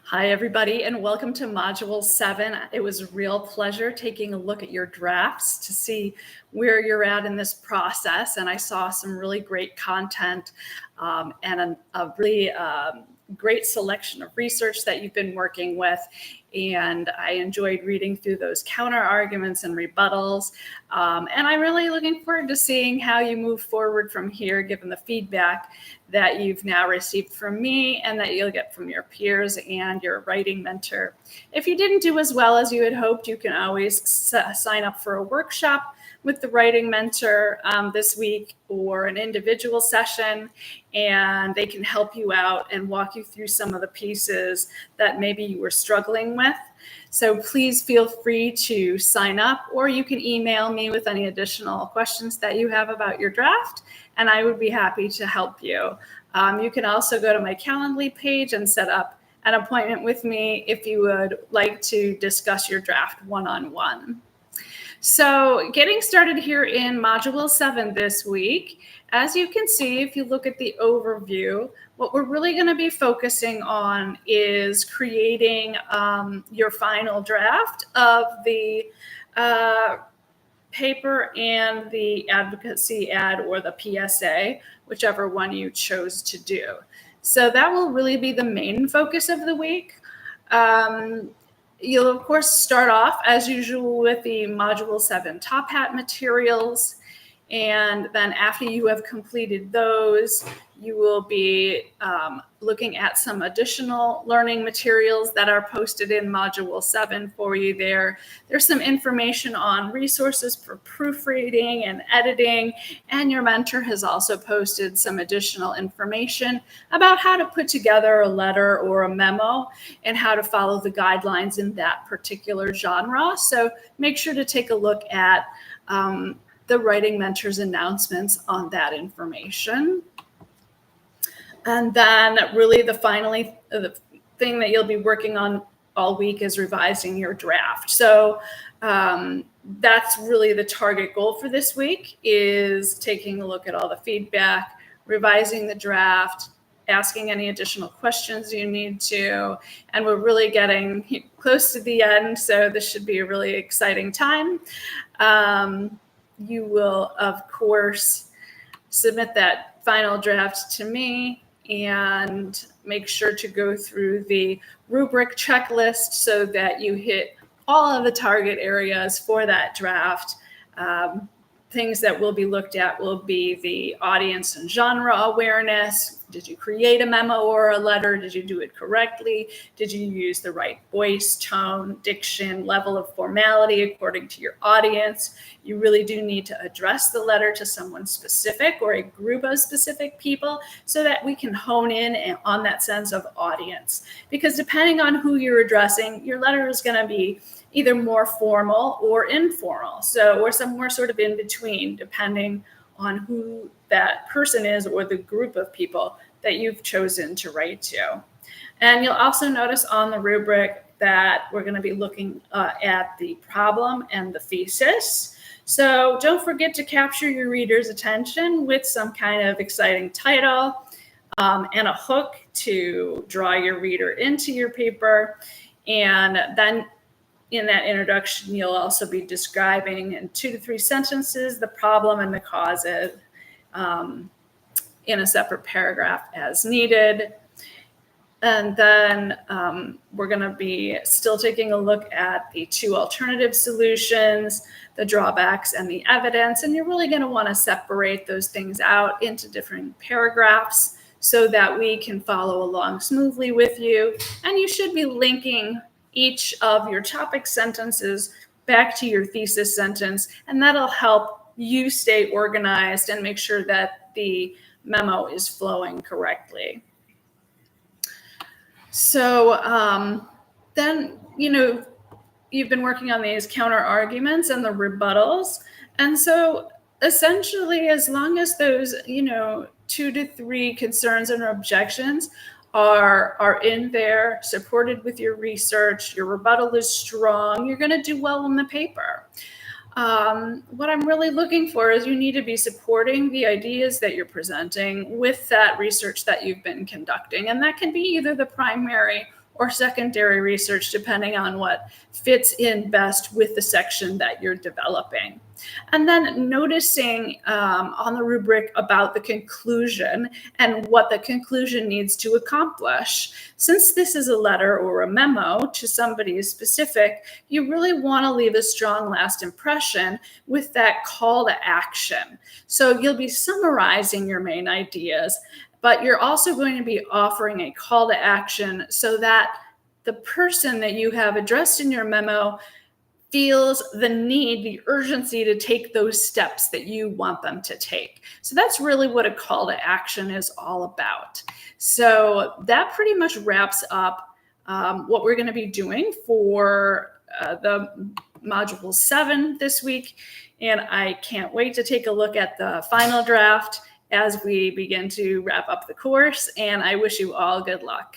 Hi, everybody, and welcome to Module 7. It was a real pleasure taking a look at your drafts to see where you're at in this process. And I saw some really great content and a really great selection of research that you've been working with. And I enjoyed reading through those counter arguments and rebuttals. And I'm really looking forward to seeing how you move forward from here, given the feedback that you've now received from me and that you'll get from your peers and your writing mentor. If you didn't do as well as you had hoped, you can always sign up for a workshop with the writing mentor this week or an individual session, and they can help you out and walk you through some of the pieces that maybe you were struggling with. So please feel free to sign up, or you can email me with any additional questions that you have about your draft, and I would be happy to help you. You can also go to my Calendly page and set up an appointment with me if you would like to discuss your draft one-on-one. So getting started here in Module 7 this week, as you can see, if you look at the overview, what we're really going to be focusing on is creating your final draft of the paper and the advocacy ad or the PSA, whichever one you chose to do. So that will really be the main focus of the week. You'll, of course, start off, as usual, with the Module 7 Top Hat materials. And then after you have completed those, you will be looking at some additional learning materials that are posted in Module 7 for you there. There's some information on resources for proofreading and editing, and your mentor has also posted some additional information about how to put together a letter or a memo and how to follow the guidelines in that particular genre. So make sure to take a look at the writing mentor's announcements on that information. And then really the thing that you'll be working on all week is revising your draft. So that's really the target goal for this week, is taking a look at all the feedback, revising the draft, asking any additional questions you need to. And we're really getting close to the end, so this should be a really exciting time. You will, of course, submit that final draft to me and make sure to go through the rubric checklist so that you hit all of the target areas for that draft. Things that will be looked at will be the audience and genre awareness. Did you create a memo or a letter? Did you do it correctly? Did you use the right voice, tone, diction, level of formality according to your audience? You really do need to address the letter to someone specific or a group of specific people so that we can hone in on that sense of audience. Because depending on who you're addressing, your letter is going to be either more formal or informal, or somewhere sort of in between, depending on who that person is or the group of people that you've chosen to write to. And you'll also notice on the rubric that we're going to be looking at the problem and the thesis. So don't forget to capture your reader's attention with some kind of exciting title and a hook to draw your reader into your paper. And then in that introduction, you'll also be describing in 2 to 3 sentences the problem and the causes in a separate paragraph as needed. And then we're going to be still taking a look at the 2 alternative solutions, the drawbacks and the evidence. And you're really going to want to separate those things out into different paragraphs so that we can follow along smoothly with you. And you should be linking each of your topic sentences back to your thesis sentence, and that'll help you stay organized and make sure that the memo is flowing correctly. So then, you've been working on these counter arguments and the rebuttals. And so essentially, as long as those, 2 to 3 concerns and objections are in there, supported with your research, your rebuttal is strong, you're going to do well in the paper. What I'm really looking for is you need to be supporting the ideas that you're presenting with that research that you've been conducting. And that can be either the primary or secondary research, depending on what fits in best with the section that you're developing. And then noticing on the rubric about the conclusion and what the conclusion needs to accomplish. Since this is a letter or a memo to somebody specific, you really want to leave a strong last impression with that call to action. So you'll be summarizing your main ideas, but you're also going to be offering a call to action so that the person that you have addressed in your memo feels the need, the urgency to take those steps that you want them to take. So that's really what a call to action is all about. So that pretty much wraps up what we're going to be doing for the Module 7 this week. And I can't wait to take a look at the final draft as we begin to wrap up the course. And I wish you all good luck.